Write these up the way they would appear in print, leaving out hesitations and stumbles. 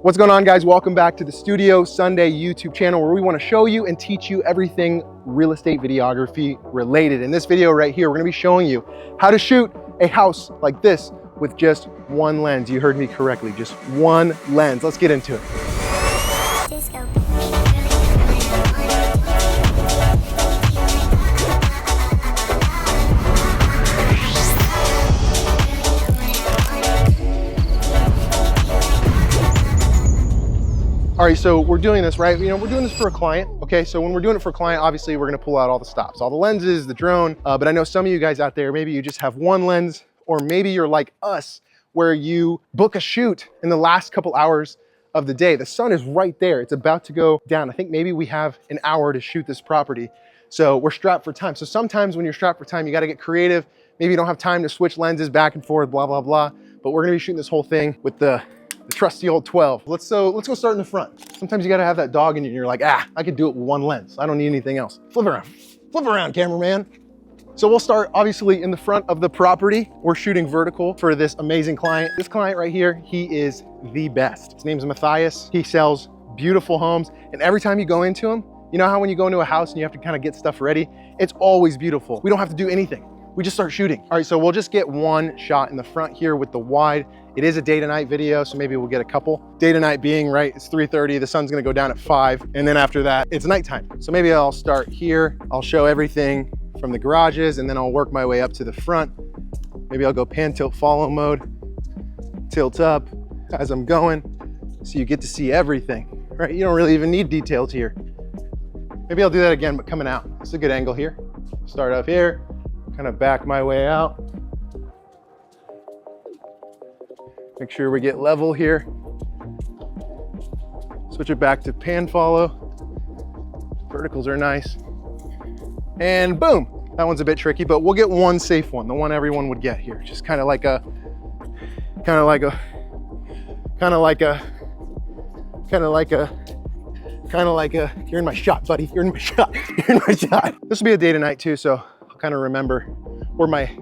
What's going on, guys? Welcome back to the Studio Sunday YouTube channel, where we want to show you and teach you everything real estate videography related. In this video right here, we're going to be showing you how to shoot a house like this with just one lens. You heard me correctly, just one lens. Let's get into it. All right, so we're doing this, right? We're doing this for a client, okay? So when we're doing it for a client, obviously we're gonna pull out all the stops, all the lenses, the drone, but I know some of you guys out there, maybe you just have one lens, or maybe you're like us, where you book a shoot in the last couple hours of the day. The sun is right there. It's about to go down. I think maybe we have an hour to shoot this property. So we're strapped for time. So sometimes when you're strapped for time, you gotta get creative. Maybe you don't have time to switch lenses back and forth, blah, blah, blah. But we're gonna be shooting this whole thing with the trusty old 12. Let's go start in the front. Sometimes you gotta have that dog in you and you're like, I could do it with one lens. I don't need anything else. Flip around, cameraman. So we'll start obviously in the front of the property. We're shooting vertical for this amazing client. This client right here, he is the best. His name's Matthias. He sells beautiful homes. And every time you go into him, you know how when you go into a house and you have to kind of get stuff ready, it's always beautiful. We don't have to do anything. We just start shooting. All right, so we'll just get one shot in the front here with the wide. It is a day to night video, so maybe we'll get a couple. Day to night being, right, it's 3:30, the sun's gonna go down at 5, and then after that, it's nighttime. So maybe I'll start here. I'll show everything from the garages, and then I'll work my way up to the front. Maybe I'll go pan, tilt, follow mode, tilt up as I'm going, so you get to see everything, right? You don't really even need details here. Maybe I'll do that again, but coming out. It's a good angle here. Start up here, kind of back my way out. Make sure we get level here. Switch it back to pan follow. Verticals are nice. And boom, that one's a bit tricky, but we'll get one safe one, the one everyone would get here. Just kind of like a, you're in my shot, buddy. You're in my shot, you're in my shot. This will be a day to night too, so I'll kind of remember where my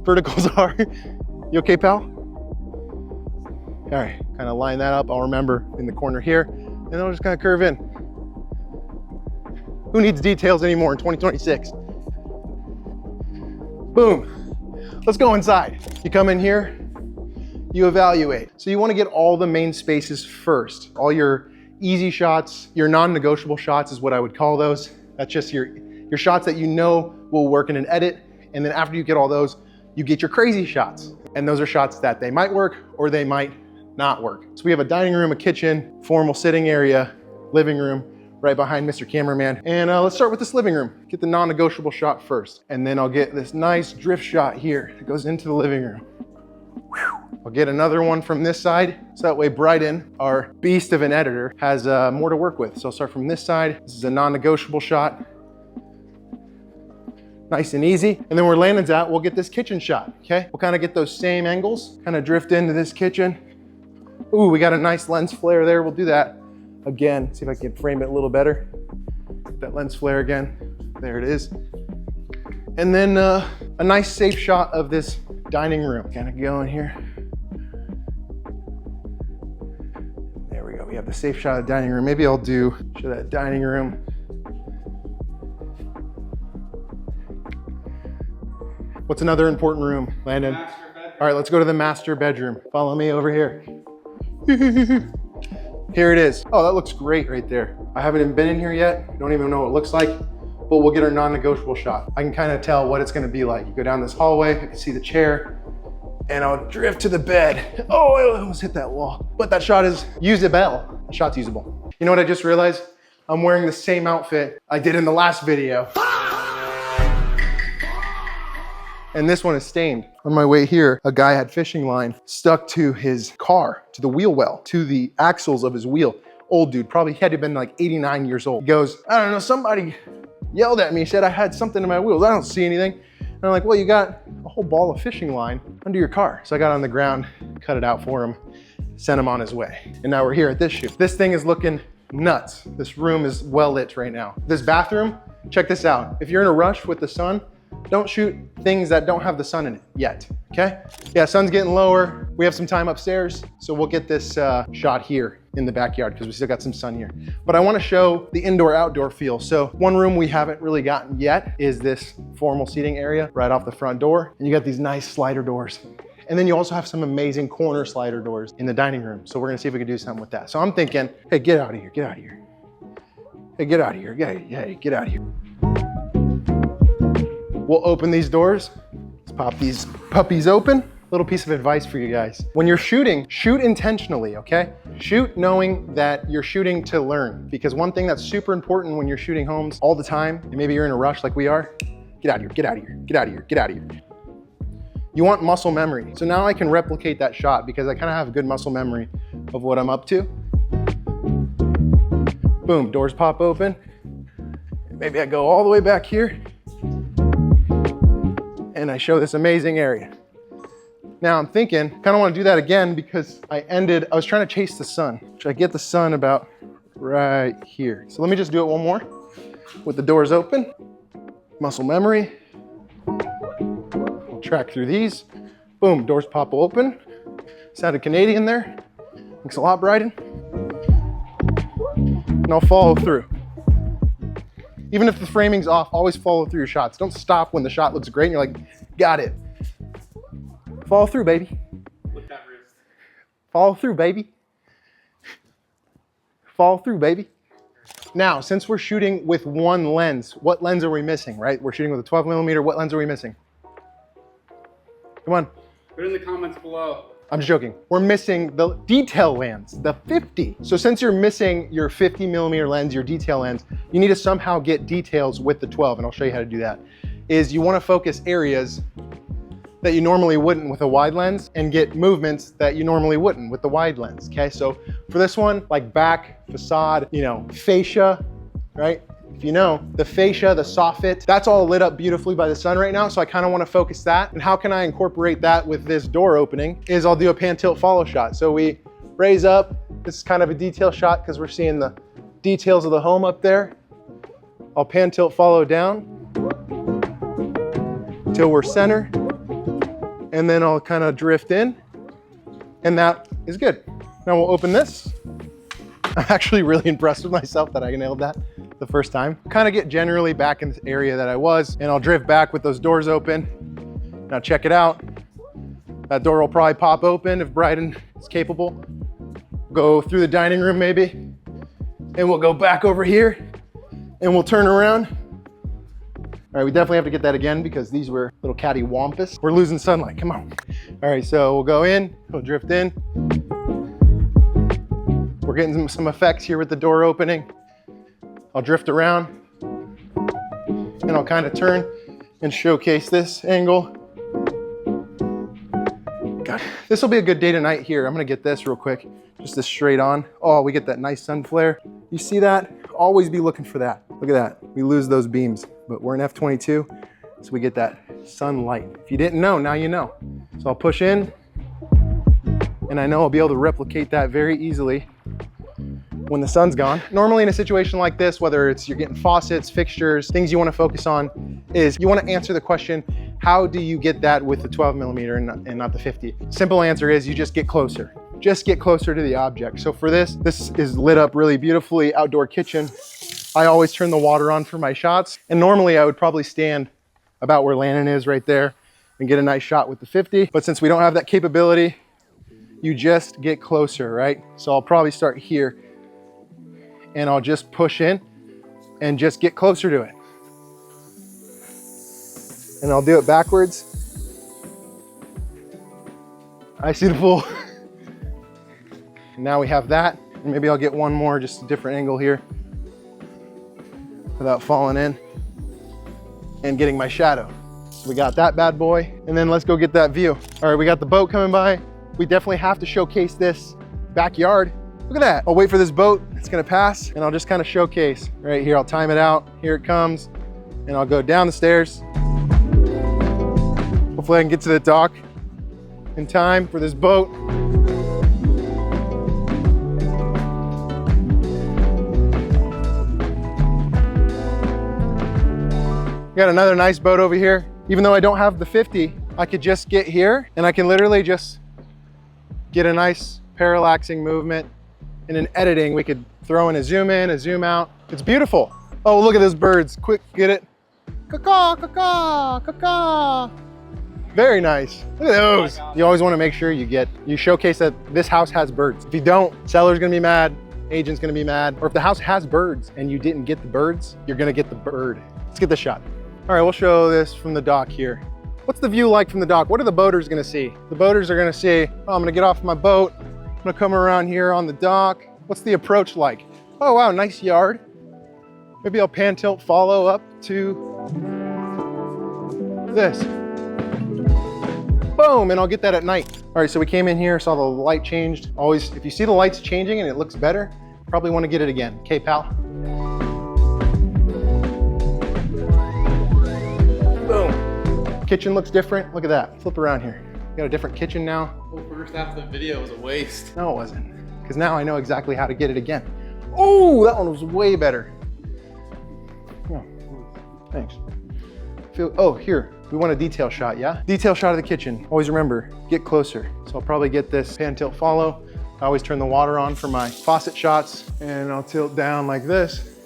verticals are. You okay, pal? All right, kind of line that up. I'll remember in the corner here, and then I'll just kind of curve in. Who needs details anymore in 2026? Boom. Let's go inside. You come in here, you evaluate. So you want to get all the main spaces first. All your easy shots, your non-negotiable shots is what I would call those. That's just your shots that you know will work in an edit. And then after you get all those, you get your crazy shots. And those are shots that they might work or they might not work. So we have a dining room, a kitchen, formal sitting area, living room, right behind Mr. Cameraman. And let's start with this living room. Get the non-negotiable shot first. And then I'll get this nice drift shot here that goes into the living room. Whew. I'll get another one from this side. So that way Bryden, our beast of an editor, has more to work with. So I'll start from this side. This is a non-negotiable shot. Nice and easy. And then where Landon's at, we'll get this kitchen shot, okay? We'll kind of get those same angles, kind of drift into this kitchen. Ooh, we got a nice lens flare there. We'll do that again. See if I can frame it a little better. That lens flare again. There it is. And then a nice safe shot of this dining room. Kind of going here. There we go. We have the safe shot of the dining room. Maybe I'll show that dining room. What's another important room, Landon? All right, let's go to the master bedroom. Follow me over here. Here it is. Oh, that looks great right there. I haven't even been in here yet. Don't even know what it looks like, but we'll get our non-negotiable shot. I can kind of tell what it's gonna be like. You go down this hallway, I can see the chair, and I'll drift to the bed. Oh, I almost hit that wall. But that shot is usable. The shot's usable. You know what I just realized? I'm wearing the same outfit I did in the last video. And this one is stained. On my way here, a guy had fishing line stuck to his car, to the wheel well, to the axles of his wheel. Old dude, probably had to have been like 89 years old. He goes, I don't know, somebody yelled at me, said I had something in my wheels. I don't see anything. And I'm like, well, you got a whole ball of fishing line under your car. So I got on the ground, cut it out for him, sent him on his way. And now we're here at this shoot. This thing is looking nuts. This room is well lit right now. This bathroom, check this out. If you're in a rush with the sun, Don't shoot things that don't have the sun in it yet, okay? Yeah, sun's getting lower. We have some time upstairs, so we'll get this shot here in the backyard because we still got some sun here. But I wanna show the indoor-outdoor feel. So one room we haven't really gotten yet is this formal seating area right off the front door. And you got these nice slider doors. And then you also have some amazing corner slider doors in the dining room. So we're gonna see if we can do something with that. So I'm thinking, hey, get out of here, get out of here. Hey, get out of here, get out of here. We'll open these doors. Let's pop these puppies open. Little piece of advice for you guys. When you're shooting, shoot intentionally, okay? Shoot knowing that you're shooting to learn. Because one thing that's super important when you're shooting homes all the time, and maybe you're in a rush like we are, get out of here, get out of here, get out of here, get out of here. You want muscle memory. So now I can replicate that shot because I kind of have a good muscle memory of what I'm up to. Boom, doors pop open. Maybe I go all the way back here and I show this amazing area. Now I'm thinking, kind of want to do that again because I was trying to chase the sun. Should I get the sun about right here? So let me just do it one more with the doors open. Muscle memory. We'll track through these. Boom, doors pop open. Sounded Canadian there. Thanks a lot, Bryden. And I'll follow through. Even if the framing's off, always follow through your shots. Don't stop when the shot looks great and you're like, got it. Follow through, baby. With that wrist. Follow through, baby. Follow through, baby. Now, since we're shooting with one lens, what lens are we missing, right? We're shooting with a 12mm. What lens are we missing? Come on. Put it in the comments below. I'm just joking. We're missing the detail lens, the 50. So since you're missing your 50mm lens, your detail lens, you need to somehow get details with the 12, and I'll show you how to do that. Is you want to focus areas that you normally wouldn't with a wide lens and get movements that you normally wouldn't with the wide lens, okay? So for this one, like back, facade, you know, fascia, right? If you know, the fascia, the soffit, that's all lit up beautifully by the sun right now, so I kind of want to focus that. And how can I incorporate that with this door opening is I'll do a pan tilt follow shot. So we raise up, this is kind of a detail shot because we're seeing the details of the home up there. I'll pan tilt follow down till we're center, and then I'll kind of drift in, and that is good. Now we'll open this. I'm actually really impressed with myself that I nailed that the first time. Kind of get generally back in this area that I was, and I'll drift back with those doors open. Now check it out. That door will probably pop open if Bryden is capable. Go through the dining room maybe, and we'll go back over here, and we'll turn around. All right, we definitely have to get that again because these were little catty wampus. We're losing sunlight, come on. All right, so we'll go in, we'll drift in. We're getting some effects here with the door opening. I'll drift around and I'll kind of turn and showcase this angle. God, this will be a good day tonight here. I'm gonna get this real quick, just this straight on. Oh, we get that nice sun flare. You see that? Always be looking for that. Look at that, we lose those beams, but we're in F22, so we get that sunlight. If you didn't know, now you know. So I'll push in, and I know I'll be able to replicate that very easily when the sun's gone. Normally in a situation like this, whether it's you're getting faucets, fixtures, things you want to focus on, is you want to answer the question, how do you get that with the 12mm and not the 50? Simple answer is you just get closer. Just get closer to the object. So for this is lit up really beautifully, outdoor kitchen. I always turn the water on for my shots. And normally I would probably stand about where Landon is right there and get a nice shot with the 50. But since we don't have that capability, you just get closer, right? So I'll probably start here and I'll just push in and just get closer to it. And I'll do it backwards. I see the pool. And now we have that. And maybe I'll get one more, just a different angle here without falling in and getting my shadow. So we got that bad boy. And then let's go get that view. All right, we got the boat coming by. We definitely have to showcase this backyard. Look at that. I'll wait for this boat. It's gonna pass and I'll just kind of showcase right here. I'll time it out. Here it comes. And I'll go down the stairs. Hopefully I can get to the dock in time for this boat. got another nice boat over here. Even though I don't have the 50, I could just get here and I can literally just get a nice parallaxing movement. And in editing, we could throw in, a zoom out. It's beautiful. Oh, look at those birds. Quick, get it. Caw-caw, caw-caw, caw-caw. Very nice. Look at those. You always want to make sure you showcase that this house has birds. If you don't, seller's gonna be mad, agent's gonna be mad. Or if the house has birds and you didn't get the birds, you're gonna get the bird. Let's get this shot. All right, we'll show this from the dock here. What's the view like from the dock? What are the boaters gonna see? The boaters are gonna see, oh, I'm gonna get off my boat. I'm gonna come around here on the dock. What's the approach like? Oh, wow, nice yard. Maybe I'll pan tilt follow up to this. Boom, and I'll get that at night. All right, so we came in here, saw the light changed. Always, if you see the lights changing and it looks better, probably want to get it again. Okay, pal? Boom. Kitchen looks different. Look at that. Flip around here. We got a different kitchen now. The first half of the video was a waste. No, it wasn't. Because now I know exactly how to get it again. Oh, that one was way better. Oh, thanks. Oh, here. We want a detail shot, yeah? Detail shot of the kitchen. Always remember, get closer. So I'll probably get this pan tilt follow. I always turn the water on for my faucet shots and I'll tilt down like this.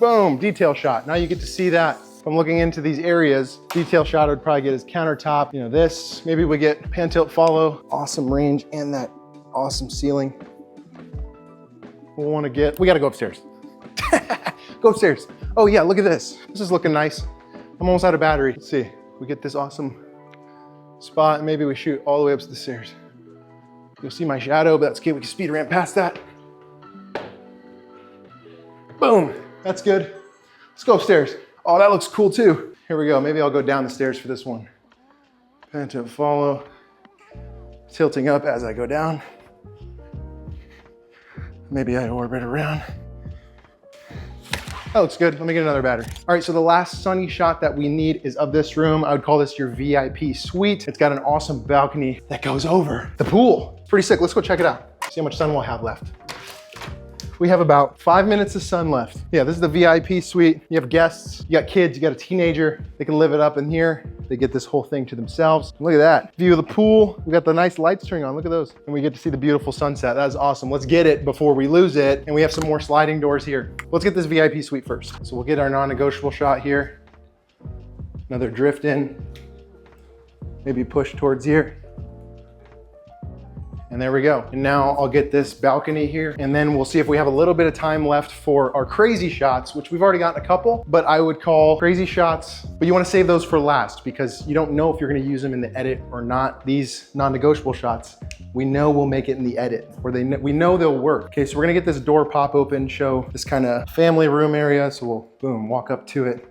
Boom, detail shot. Now you get to see that. If I'm looking into these areas, detail shot I would probably get his countertop, you know, this. Maybe we get pan tilt follow. Awesome range and that awesome ceiling. We'll want to get, we got to go upstairs. Go upstairs. Oh yeah, look at this. This is looking nice. I'm almost out of battery. Let's see. We get this awesome spot and maybe we shoot all the way up to the stairs. You'll see my shadow, but that's okay. We can speed ramp past that. Boom. That's good. Let's go upstairs. Oh, that looks cool too. Here we go. Maybe I'll go down the stairs for this one. Pan tilt follow. Tilting up as I go down. Maybe I orbit around. That looks good. Let me get another battery. All right, so the last sunny shot that we need is of this room. I would call this your VIP suite. It's got an awesome balcony that goes over the pool. Pretty sick. Let's go check it out. See how much sun we'll have left. We have about 5 minutes of sun left. Yeah, this is the VIP suite. You have guests, you got kids, you got a teenager. They can live it up in here. They get this whole thing to themselves. Look at that. View of the pool. We got the nice lights turning on. Look at those. And we get to see the beautiful sunset. That is awesome. Let's get it before we lose it. And we have some more sliding doors here. Let's get this VIP suite first. So we'll get our non-negotiable shot here. Another drift in. Maybe push towards here. And there we go. And now I'll get this balcony here and then we'll see if we have a little bit of time left for our crazy shots, which we've already gotten a couple, but I would call crazy shots, but you wanna save those for last because you don't know if you're gonna use them in the edit or not. These non-negotiable shots, we know we'll make it in the edit or we know they'll work. Okay, so we're gonna get this door pop open, show this kind of family room area. So we'll, boom, walk up to it.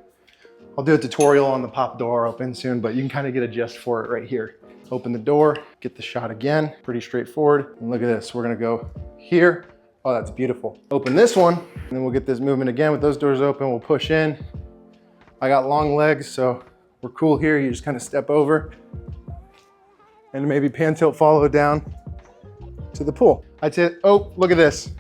I'll do a tutorial on the pop door open soon, but you can kind of get a gist for it right here. Open the door, get the shot again, pretty straightforward. And look at this, we're gonna go here. Oh, that's beautiful. Open this one, and then we'll get this movement again with those doors open, we'll push in. I got long legs, so we're cool here. You just kind of step over and maybe pan tilt follow down to the pool. I'd say, oh, look at this.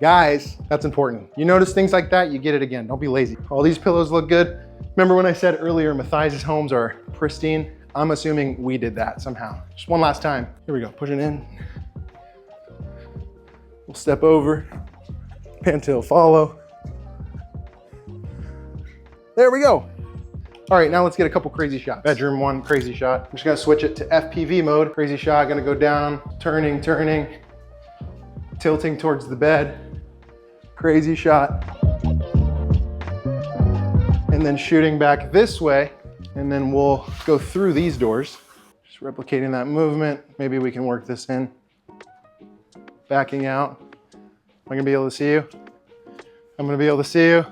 Guys, that's important. You notice things like that, you get it again. Don't be lazy. All these pillows look good. Remember when I said earlier, Matthias' homes are pristine? I'm assuming we did that somehow. Just one last time. Here we go, push it in. We'll step over, pan tilt follow. There we go. All right, now let's get a couple crazy shots. Bedroom one, crazy shot. I'm just gonna switch it to FPV mode. Crazy shot, gonna go down, turning, tilting towards the bed. Crazy shot. And then shooting back this way. And then we'll go through these doors. Just replicating that movement. Maybe we can work this in. Backing out. Am I gonna be able to see you? I'm gonna be able to see you.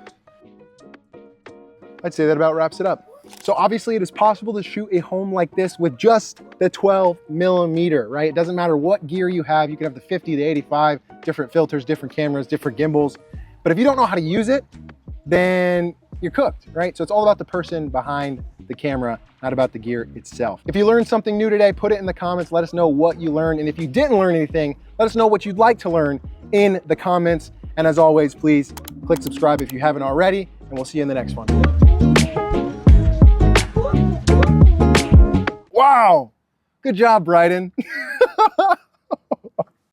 I'd say that about wraps it up. So obviously it is possible to shoot a home like this with just the 12mm, right? It doesn't matter what gear you have. You can have the 50, the 85, different filters, different cameras, different gimbals. But if you don't know how to use it, then you're cooked, right? So it's all about the person behind the camera, not about the gear itself. If you learned something new today, put it in the comments. Let us know what you learned. And if you didn't learn anything, let us know what you'd like to learn in the comments. And as always, please click subscribe if you haven't already. and we'll see you in the next one. Wow, good job, Bryden.